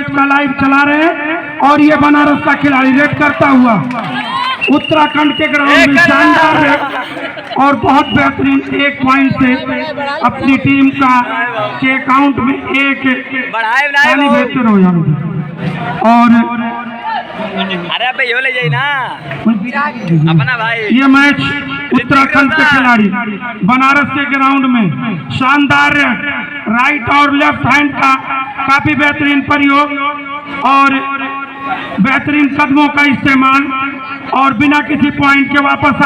Match का live चला रहे हैं और ये बनारस का खिलाड़ी रेड करता हुआ उत्तराखंड के ग्राउंड में शानदार रेड और बहुत बेहतरीन 1 पॉइंट से अपनी टीम का के अकाउंट में एक पानी बेहतर हो जाएगा। और अरे भाई ले जाइए ना अपना भाई। ये मैच उत्तराखंड के खिलाड़ी बनारस के ग्राउंड में शानदार राइट और लेफ्ट हैंड का काफी बेहतरीन प्रयोग और बेहतरीन कदमों का इस्तेमाल और बिना किसी पॉइंट के वापस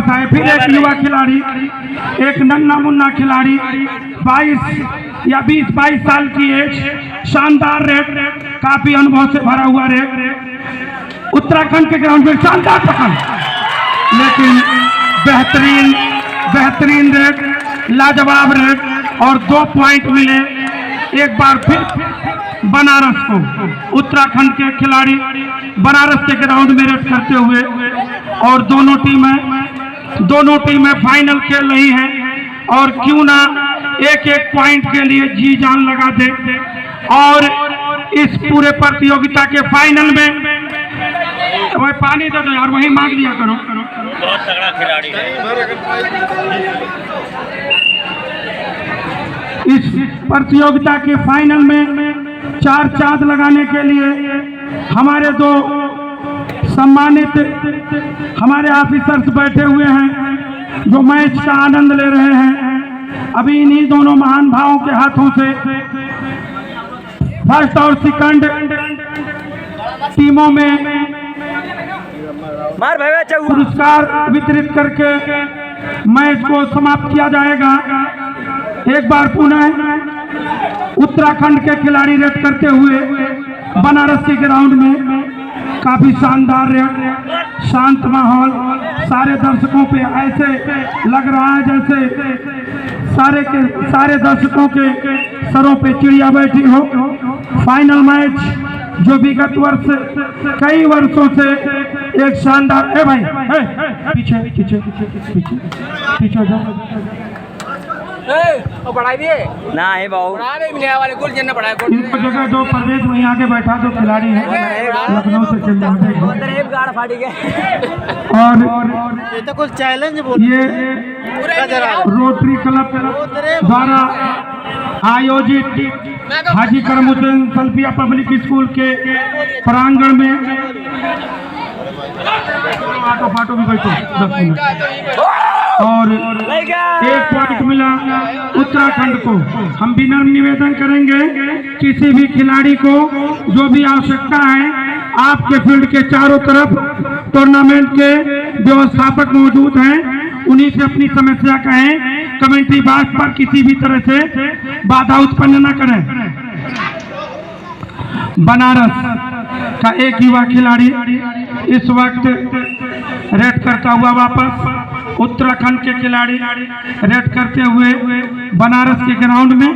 आए फिर एक युवा खिलाड़ी, एक नन्ना मुन्ना खिलाड़ी 22 या 20-22 साल की एज, शानदार रेड, काफी अनुभव से भरा हुआ रेड उत्तराखंड के ग्राउंड में शानदार पकड़, लेकिन बेहतरीन रेड, लाजवाब रेड और 2 पॉइंट मिले एक बार फिर बनारस को। उत्तराखंड के खिलाड़ी बनारस के ग्राउंड में रेड करते हुए और दोनों टीमें फाइनल खेल रही हैं और क्यों ना एक पॉइंट के लिए जी जान लगा दे और इस पूरे प्रतियोगिता के फाइनल में वही पानी दे दो यार, वही मांग लिया करो। बहुत तगड़ा खिलाड़ी है। इस प्रतियोगिता के फाइनल में 4 चांद लगाने के लिए हमारे 2 सम्मानित हमारे ऑफिसर्स बैठे हुए हैं जो मैच का आनंद ले रहे हैं। अभी इन्हीं दोनों महान भावों के हाथों से फर्स्ट और सेकंड टीमों में पुरस्कार वितरित करके मैच को समाप्त किया जाएगा। एक बार पुनः उत्तराखंड के खिलाड़ी रेड करते हुए बनारस के ग्राउंड में काफी शानदार रेड, शांत माहौल, सारे दर्शकों पे ऐसे लग रहा है जैसे सारे दर्शकों के सरों पे चिड़िया बैठी हो। फाइनल मैच जो विगत वर्ष कई वर्षों से एक शानदार पीछे बढ़ाई दिए ना है बाबू वाले गोल जन्ना बढ़ाया गोल इनको जगह जो परवेज वहीं आगे बैठा जो खिलाड़ी है लखनऊ से चल रहे और ये तो कुछ चैलेंज ये रोटरी क्लब द्वारा आयोजित हाजी करमुद्दीन सल्फिया पब्लिक स्कूल के प्रांगण में फाटो भी बैठो 10 मिनट और 1 पॉइंट मिला उत्तराखंड को। हम भी नम्र निवेदन करेंगे किसी भी खिलाड़ी को जो भी आवश्यकता है आपके फील्ड के चारों तरफ टूर्नामेंट के व्यवस्थापक मौजूद हैं, उन्हीं से अपनी समस्या कहें। कमेंट्री बॉक्स पर किसी भी तरह से बाधा उत्पन्न न करें। बनारस का एक युवा खिलाड़ी इस वक्त रेड करता हुआ वापस, उत्तराखंड के खिलाड़ी रेड करते हुए बनारस के ग्राउंड में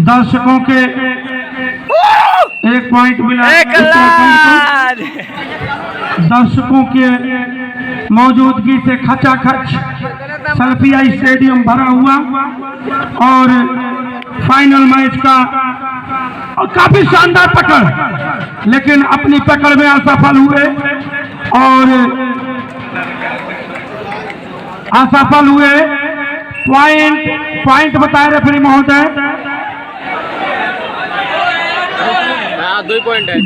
दर्शकों के 1 पॉइंट मिला। दर्शकों के मौजूदगी से खचाखच सल्फिया स्टेडियम भरा हुआ और फाइनल मैच का काफी शानदार पकड़, लेकिन अपनी पकड़ में असफल हुए और पॉइंट बताए रेफरी महोदय 2 पॉइंट है।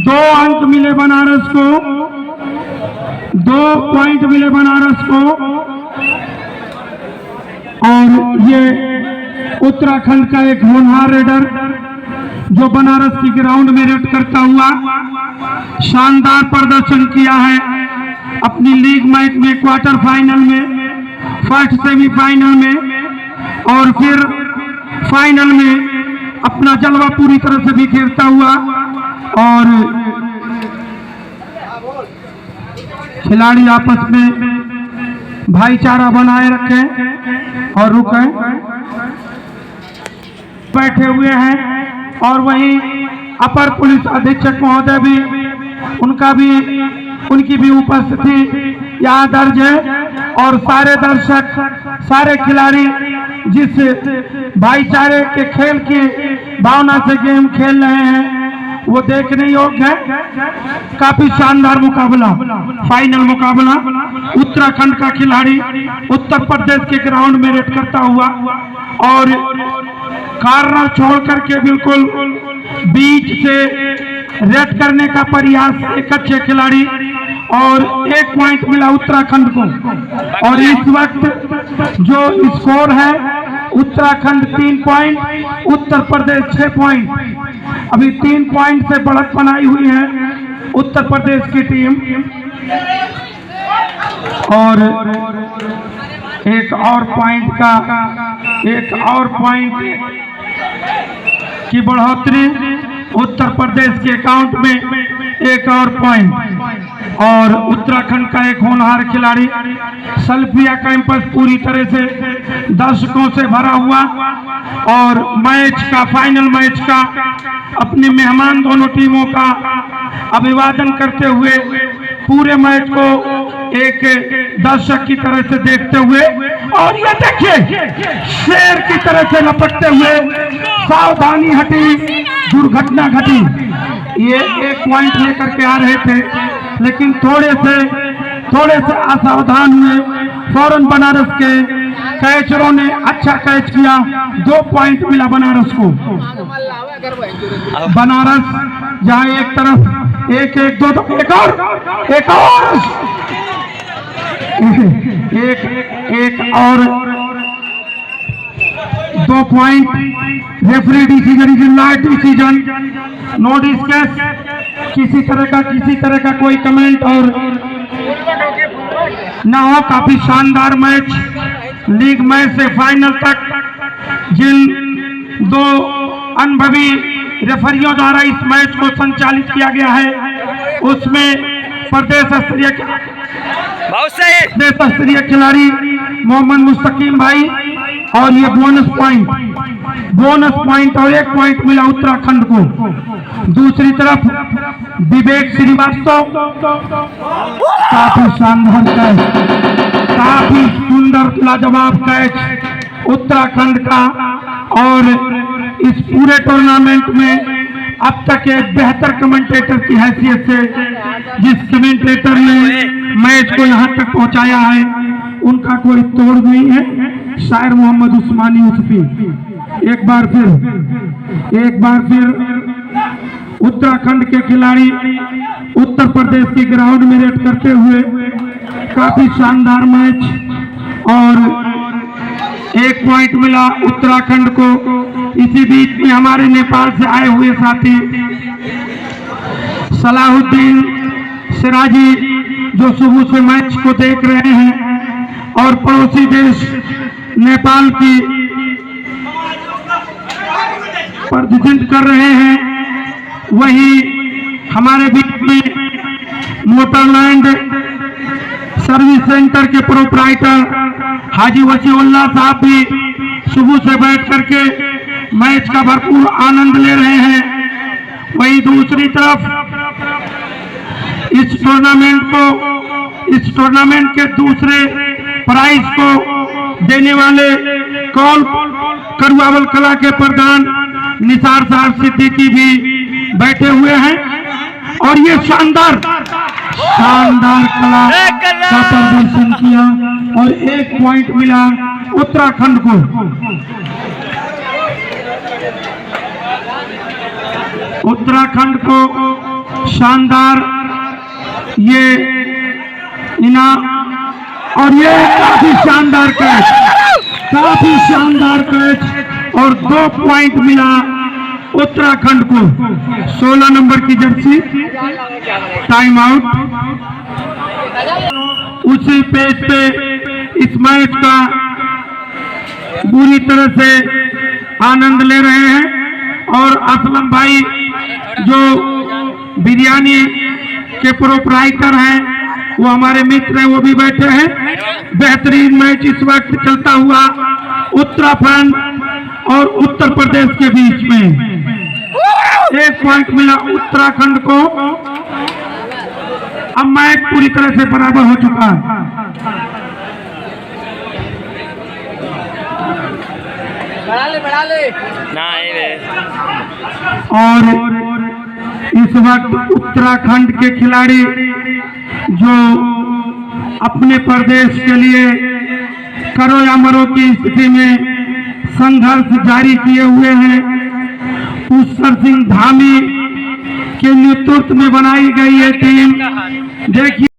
2 अंक मिले बनारस को, 2 पॉइंट मिले बनारस को और ये उत्तराखंड का एक होनहार रेडर जो बनारस की ग्राउंड में रेड करता हुआ शानदार प्रदर्शन किया है अपनी लीग मैच में, क्वार्टर फाइनल में, फर्स्ट सेमीफाइनल में और फिर फाइनल में अपना जलवा पूरी तरह से बिखेरता हुआ और खिलाड़ी आपस में भाईचारा बनाए रखें और रुकें, बैठे हुए हैं। और वहीं अपर पुलिस अधीक्षक महोदय भी उनकी भी उपस्थिति यहाँ दर्ज है। और सारे दर्शक, सारे खिलाड़ी जिस भाईचारे के खेल की भावना से गेम खेल रहे हैं वो देखने योग्य है। काफी शानदार मुकाबला, फाइनल मुकाबला। उत्तराखंड का खिलाड़ी उत्तर प्रदेश के ग्राउंड में रेड करता हुआ और कॉर्नर छोड़ करके बिल्कुल बीच से रेड करने का प्रयास एक अच्छे खिलाड़ी, और 1 पॉइंट मिला उत्तराखंड को। और इस वक्त जो स्कोर है, उत्तराखंड 3 पॉइंट, उत्तर प्रदेश 6 पॉइंट। अभी 3 पॉइंट से बढ़त बनाई हुई है उत्तर प्रदेश की टीम। और एक और पॉइंट की बढ़ोतरी उत्तर प्रदेश के अकाउंट में, एक और पॉइंट। और उत्तराखंड का एक होनहार खिलाड़ी, सल्फिया कैंपस पूरी तरह से दर्शकों से भरा हुआ, और मैच का, फाइनल मैच का अपनी मेहमान दोनों टीमों का अभिवादन करते हुए पूरे मैच को एक दर्शक की तरह से देखते हुए, और ये देखिए शेर की तरह से लपटते हुए, सावधानी हटी, दुर्घटना घटी। ये 1 पॉइंट लेकर के आ रहे थे, लेकिन थोड़े से असावधान हुए। फौरन बनारस के कैचरों ने अच्छा कैच किया, 2 पॉइंट मिला बनारस को। बनारस जहाँ एक तरफ 1-1, 2 एक और 2 point. Referee decision is light decision, know discuss. किसी तरह का कोई कमेंट और ना हो। काफी शानदार मैच, लीग मैच से फाइनल तक जिन 2 अनुभवी रेफरियों द्वारा इस मैच को संचालित किया गया है, उसमें प्रदेश स्तरीय खिलाड़ी मोहम्मद मुस्तकीम भाई, और ये बोनस पॉइंट और 1 पॉइंट मिला उत्तराखंड को। दूसरी तरफ विवेक श्रीवास्तव, काफी शानदार कैच, काफी सुंदर लाजवाब कैच उत्तराखंड का। और इस पूरे टूर्नामेंट में अब तक एक बेहतर कमेंटेटर की हैसियत से जिस कमेंटेटर ने मैच को यहाँ तक पहुँचाया है, उनका कोई तोड़ नहीं है, शायर मोहम्मद उस्मानी यूसुफी। एक बार फिर उत्तराखंड के खिलाड़ी उत्तर प्रदेश के ग्राउंड में रेड करते हुए काफी शानदार मैच, और 1 पॉइंट मिला उत्तराखंड को। इसी बीच में हमारे नेपाल से आए हुए साथी सलाहुद्दीन सिराजी, जो सुबह से मैच को देख रहे हैं और पड़ोसी देश नेपाल की प्रतिनिधित्व कर रहे हैं, वही हमारे बीच में मोटरलैंड सर्विस सेंटर के प्रोप्राइटर हाजी वसीउल्लाह साहब भी सुबह से बैठ करके मैच का भरपूर आनंद ले रहे हैं। वही दूसरी तरफ इस टूर्नामेंट के दूसरे प्राइज को देने वाले कौल करुआवल कला के प्रधान निसार साहब सिद्दीकी भी बैठे हुए हैं। और ये शानदार कला का प्रदर्शन किया और 1 पॉइंट मिला उत्तराखंड को। उत्तराखंड को शानदार ये इनाम, और ये काफी शानदार कैच और 2 पॉइंट मिला उत्तराखंड को। 16 नंबर की जर्सी, टाइम आउट। उसी पेज पे इस मैच का बुरी तरह से आनंद ले रहे हैं। और असलम भाई जो बिरयानी के प्रोप्राइटर हैं, वो हमारे मित्र हैं, वो भी बैठे हैं। बेहतरीन मैच इस वक्त चलता हुआ उत्तराखंड और उत्तर प्रदेश के बीच में। 1 पॉइंट मिला उत्तराखंड को। अब मैच पूरी तरह से बराबर हो चुका है। बढ़ा ले ना ये और इस वक्त उत्तराखंड के खिलाड़ी जो अपने प्रदेश के लिए करो या मरो की स्थिति में संघर्ष जारी किए हुए हैं, पुष्कर सिंह धामी के नेतृत्व में बनाई गई ये टीम देखिए